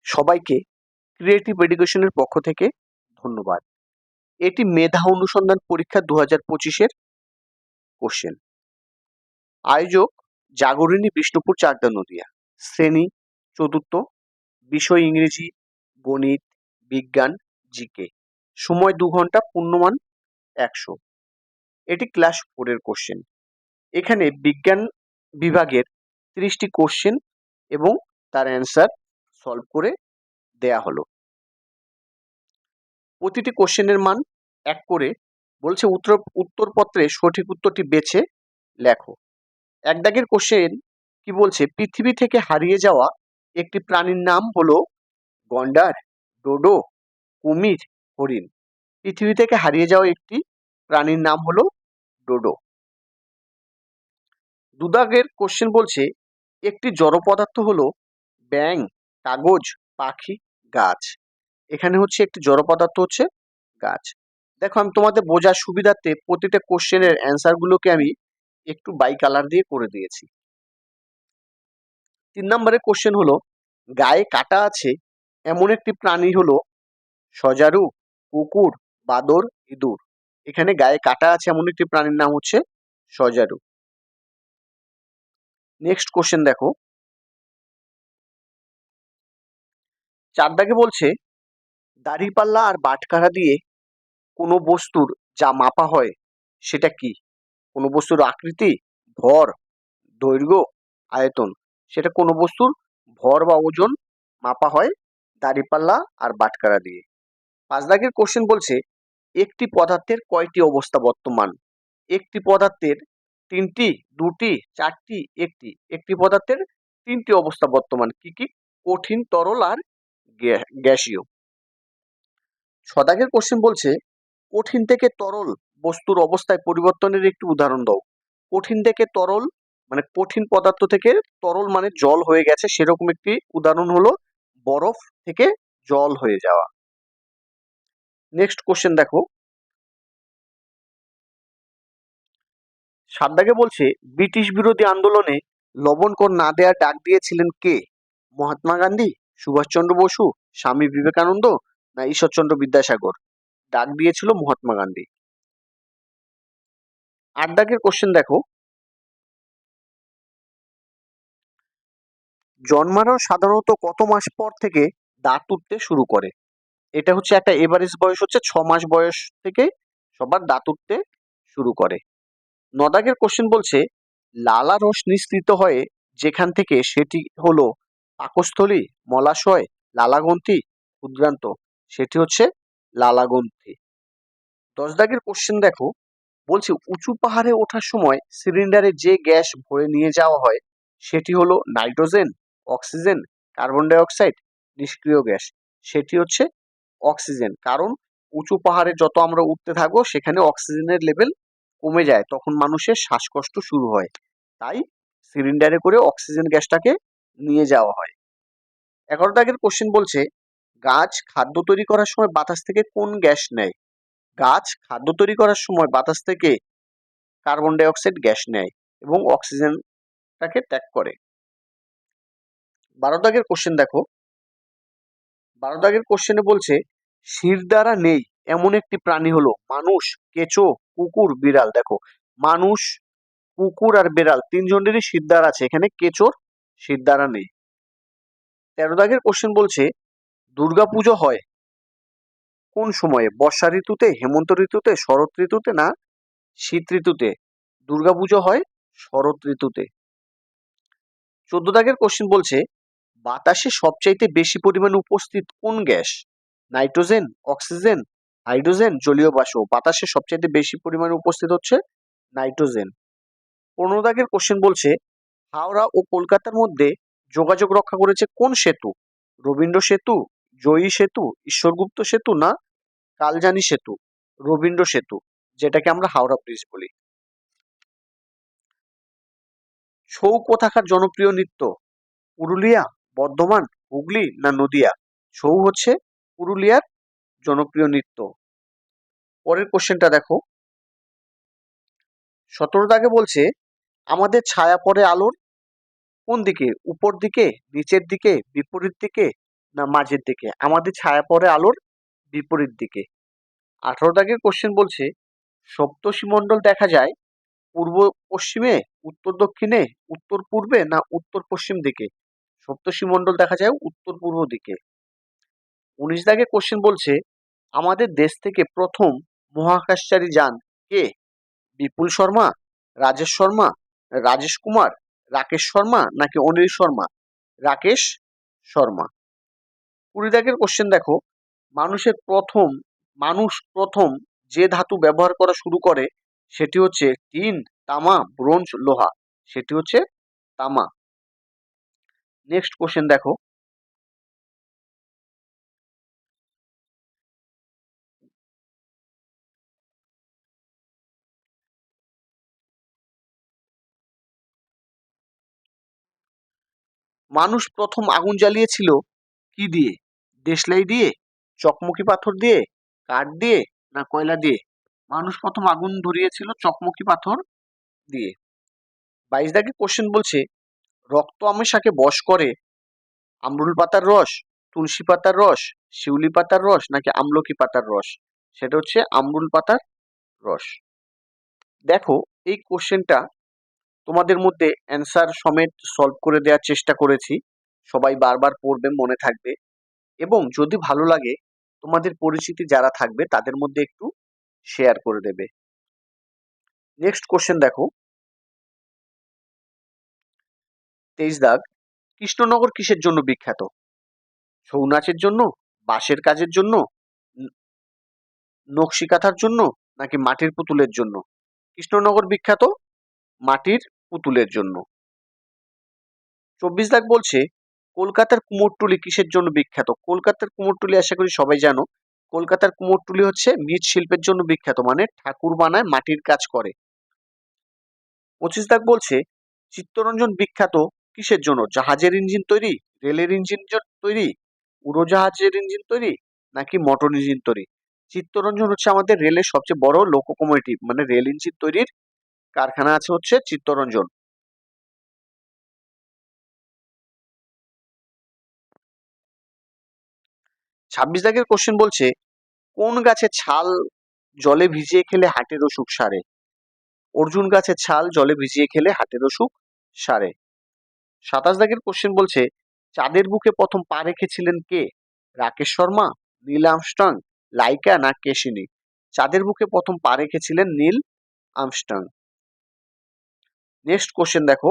সবাইকে ক্রিয়েটিভ এডুকেশনের পক্ষ থেকে ধন্যবাদ। এটি মেধা অনুসন্ধান পরীক্ষা 2025-এর কোশ্চেন। আয়োজক জাগরণী বিষ্ণুপুর চাকদা নদিয়া। শ্রেণী চতুর্থ, বিষয় ইংরেজি, গণিত, বিজ্ঞান, জিকে। সময় 2 ঘন্টা, পূর্ণমান 100। এটি ক্লাস 4 এর কোশ্চেন। এখানে বিজ্ঞান বিভাগের 30টি কোশ্চেন এবং তার অ্যান্সার সলভ করে দেয়া হলো। প্রতিটি কোশ্চেনের মান 1 করে। বলছে উত্তরপত্রে সঠিক উত্তরটি বেছে লেখো। 1 দাগের কোশ্চেন কি বলছে, পৃথিবী থেকে হারিয়ে যাওয়া একটি প্রাণীর নাম হলো গন্ডার, ডোডো, কুমির, হরিণ। পৃথিবী থেকে হারিয়ে যাওয়া একটি প্রাণীর নাম হলো ডোডো। 2 দাগের কোশ্চেন বলছে, একটি জড় পদার্থ হলো ব্যাঙ, কাগজ, পাখি, গাছ। এখানে হচ্ছে একটি জড় পদার্থ হচ্ছে গাছ। দেখো, আমি তোমাদের বোঝার সুবিধার্থে প্রতিটা কোশ্চেনের অ্যান্সার গুলোকে আমি একটু বাই কালার দিয়ে করে দিয়েছি। 3 নম্বরের কোশ্চেন হলো, গায়ে কাটা আছে এমন একটি প্রাণী হলো সজারু, কুকুর, বাদর, ইঁদুর। এখানে গায়ে কাটা আছে এমন একটি প্রাণীর নাম হচ্ছে সজারু। নেক্সট কোশ্চেন দেখো, 4 দাগে বলছে, দাড়িপাল্লা আর বাটখারা দিয়ে কোনো বস্তুর যা মাপা হয় সেটা কি? কোনো বস্তুর আকৃতি, ভর, দৈর্ঘ্য, আয়তন। সেটা কোনো বস্তুর ভর বা ওজন মাপা হয় দাড়িপাল্লা আর বাটখারা দিয়ে। 5 দাগের কোশ্চেন বলছে, একটি পদার্থের কয়টি অবস্থা বর্তমান? একটি পদার্থের 3টি, 2টি, 4টি, 1টি। একটি পদার্থের 3টি অবস্থা বর্তমান। কি কি? কঠিন, তরল আর গ্যাসীয়। 6 দাগের কোশ্চেন বলছে, কঠিন থেকে তরল বস্তুর অবস্থায় পরিবর্তনের একটি উদাহরণ দাও। কঠিন থেকে তরল মানে কঠিন পদার্থ থেকে তরল মানে জল হয়ে গেছে, সেরকম একটি উদাহরণ হলো বরফ থেকে জল হয়ে যাওয়া। নেক্সট কোশ্চেন দেখো, 7 দাগে বলছে, ব্রিটিশ বিরোধী আন্দোলনে লবণ কর না দেওয়ার ডাক দিয়েছিলেন কে? মহাত্মা গান্ধী, সুভাষচন্দ্র বসু, স্বামী বিবেকানন্দ, না ঈশ্বরচন্দ্র বিদ্যাসাগর? ডাক দিয়েছিল মহাত্মা গান্ধী। 8 দাগের কোশ্চেন দেখো, জন্মানোর সাধারণত কত মাস পর থেকে দাঁত উঠতে শুরু করে? এটা হচ্ছে একটা এভারেজ বয়স হচ্ছে 6 মাস বয়স থেকে সবার দাঁত উঠতে শুরু করে। 9 দাগের কোশ্চেন বলছে, লালা রস নিঃসৃত হয়ে যেখান থেকে সেটি হলো পাকস্থলী, মলাশয়, লালাগ্রন্থি, ক্ষুদ্রান্ত। সেটি হচ্ছে লালাগ্রন্থি। 10 দাগের কোশ্চেন দেখো, বলছে উঁচু পাহাড়ে ওঠার সময় সিলিন্ডারে যে গ্যাস ভরে নিয়ে যাওয়া হয় সেটি হলো nitrogen, oxygen, carbon die oxide, নিষ্ক্রিয় গ্যাস। সেটি হচ্ছে অক্সিজেন। কারণ উঁচু পাহাড়ে যত আমরা উঠতে থাকবো সেখানে অক্সিজেনের লেভেল কমে যায়, তখন মানুষের শ্বাসকষ্ট শুরু হয়। তাই সিলিন্ডারে করে অক্সিজেন গ্যাসটাকে নিয়ে যাওয়া হয়। 11 দাগের কোশ্চেন বলছে, গাছ খাদ্য তৈরি করার সময় বাতাস থেকে কোন গ্যাস নেয়? গাছ খাদ্য তৈরি করার সময় বাতাস থেকে কার্বন ডাই অক্সাইড গ্যাস নেয় এবং অক্সিজেনটাকে ত্যাগ করে। 12 দাগের কোশ্চেন দেখো, 12 দাগের কোশ্চেনে বলছে, শিরদাঁড়া নেই এমন একটি প্রাণী হলো মানুষ, কেঁচো, কুকুর, বিড়াল। দেখো, মানুষ, কুকুর আর বিড়াল তিনজনেরই শিরদাঁড়া আছে, এখানে কেঁচোর শিরদাঁড়া নেই। 13 দাগের কোশ্চেন বলছে, দুর্গাপুজো হয় কোন সময়ে? বর্ষা ঋতুতে, হেমন্ত ঋতুতে, শরৎ ঋতুতে, না শীত ঋতুতে? দুর্গাপুজো হয় শরৎ ঋতুতে। 14 দাগের কোশ্চেন বলছে, বাতাসে সবচাইতে বেশি পরিমাণে উপস্থিত কোন গ্যাস? নাইট্রোজেন, অক্সিজেন, হাইড্রোজেন, জলীয় বাষ্প। বাতাসে সবচাইতে বেশি পরিমাণে উপস্থিত হচ্ছে নাইট্রোজেন। 15 দাগের কোশ্চেন বলছে, হাওড়া ও কলকাতার মধ্যে যোগাযোগ রক্ষা করেছে কোন সেতু? রবীন্দ্র সেতু, জয়ী সেতু, ঈশ্বরগুপ্ত সেতু, না কালজানি সেতু? রবীন্দ্র সেতু, যেটাকে আমরা হাওড়া ব্রিজ বলি। ছৌ কোথাকার জনপ্রিয় নৃত্য? পুরুলিয়া, বর্ধমান, হুগলি, না নদিয়া? ছৌ হচ্ছে পুরুলিয়ার জনপ্রিয় নৃত্য। পরের কোশ্চেনটা দেখো, 17 দাগে বলছে, আমাদের ছায়া পড়ে আলোর কোন দিকে? উপর দিকে, নিচের দিকে, বিপরীত দিকে, না মাঝের দিকে? আমাদের ছায়া পড়ে আলোর বিপরীত দিকে। 18 দাগের কোশ্চেন বলছে সপ্তর্ষিমণ্ডল দেখা যায় পূর্ব পশ্চিমে, উত্তর দক্ষিণে, উত্তর পূর্বে না উত্তর পশ্চিম দিকে? সপ্তর্ষিমণ্ডল দেখা যায় উত্তর পূর্ব দিকে। 19 দাগের কোশ্চেন বলছে আমাদের দেশ থেকে প্রথম মহাকাশচারী যান কে? বিপুল শর্মা, রাজেশ শর্মা, রাজেশ কুমার, রাকেশ শর্মা নাকি অনিল শর্মা? রাকেশ শর্মা। 20 দাগের কোশ্চেন দেখো মানুষ প্রথম যে ধাতু ব্যবহার করা শুরু করে সেটি হচ্ছে টিন, তামা, ব্রোঞ্জ, লোহা। সেটি হচ্ছে তামা। নেক্সট কোশ্চেন দেখো মানুষ প্রথম আগুন জ্বালিয়েছিল কি দিয়ে? দেশলাই দিয়ে, চকমকি পাথর দিয়ে, কাঠ দিয়ে না কয়লা দিয়ে? মানুষ প্রথম আগুন ধরিয়েছিল চকমকি পাথর দিয়ে। 22 দাগে কোশ্চেন বলছে রক্ত আমেশাকে বশ করে আমরুল পাতার রস, তুলসী পাতার রস, শিউলি পাতার রস নাকি আমলকি পাতার রস? সেটা হচ্ছে আমরুল পাতার রস। দেখো এই কোশ্চেনটা তোমাদের মধ্যে অ্যান্সার সমেত সলভ করে দেওয়ার চেষ্টা করেছি। সবাই বারবার পড়বে, মনে থাকবে, এবং যদি ভালো লাগে তোমাদের পরিচিতি যারা থাকবে তাদের মধ্যে একটু শেয়ার করে দেবে। নেক্সট কোশ্চেন দেখো 23 দাগ কৃষ্ণনগর কিসের জন্য বিখ্যাত? ছৌ নাচের জন্য, বাঁশের কাজের জন্য, নকশি কাঁথার জন্য নাকি মাটির পুতুলের জন্য? কৃষ্ণনগর বিখ্যাত মাটির পুতুলের জন্য। 24 দাগ বলছে কলকাতার কুমোরটুলি কিসের জন্য বিখ্যাত? কলকাতার কুমোরটুলি আশা করি সবাই জানো। কলকাতার কুমোরটুলি হচ্ছে মৃৎশিল্পের জন্য বিখ্যাত, মানে ঠাকুর বানায়, মাটির কাজ করে। 25 দাগ বলছে চিত্তরঞ্জন বিখ্যাত কিসের জন্য? জাহাজের ইঞ্জিন তৈরি, রেলের ইঞ্জিন তৈরি, উড়োজাহাজের ইঞ্জিন তৈরি নাকি মোটর ইঞ্জিন তৈরি? চিত্তরঞ্জন হচ্ছে আমাদের রেলের সবচেয়ে বড় লোকোমোটিভ, মানে রেল ইঞ্জিন তৈরির কারখানা আছে হচ্ছে চিত্তরঞ্জন। 26 দাগের কোশ্চেন বলছে কোন গাছের ছাল জলে ভিজিয়ে খেলে হার্টের অসুখ সারে? অর্জুন গাছের ছাল জলে ভিজিয়ে খেলে হার্টের অসুখ সারে। 27 দাগের কোশ্চেন বলছে চাঁদের বুকে প্রথম পা রেখেছিলেন কে? রাকেশ শর্মা, নীল আর্মস্ট্রং, লাইকা না কেশিনি? চাঁদের বুকে প্রথম পা রেখেছিলেন নীল আর্মস্ট্রং। নেক্সট কোশ্চেন দেখো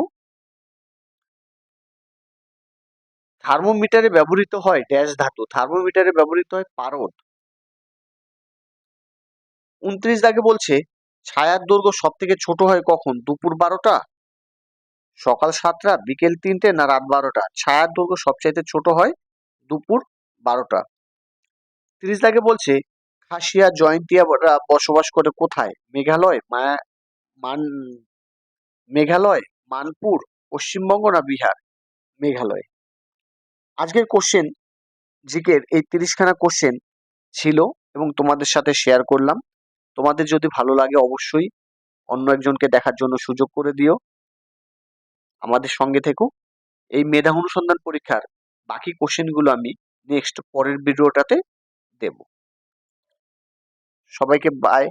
থার্মোমিটারে ব্যবহৃত হয় ড্যাশ ধাতু? থার্মোমিটারে ব্যবহৃত হয় পারদ। 29 দাগে বলছে ছায়ার দৈর্ঘ্য সব থেকে ছোট হয় কখন? দুপুর 12টা, সকাল 7টা, বিকেল 3টে না রাত 12টা? ছায়ার দৈর্ঘ্য সবচাইতে ছোট হয় দুপুর 12টা। 30 দাগে বলছে খাসিয়া জয়ন্তিয়ারা বসবাস করে কোথায়? মেঘালয়, মান মেঘালয়, মানপুর, পশ্চিমবঙ্গ না বিহার? মেঘালয়। আজকের কোশ্চেন জিকের এই 30খানা কোশ্চেন ছিল এবং তোমাদের সাথে শেয়ার করলাম। তোমাদের যদি ভালো লাগে অবশ্যই অন্য একজনকে দেখার জন্য সুযোগ করে দিও। আমাদের সঙ্গে থেকো। এই মেধা অনুসন্ধান পরীক্ষার বাকি কোশ্চেনগুলো আমি নেক্সট পরের ভিডিওটাতে দেব। সবাইকে বাই।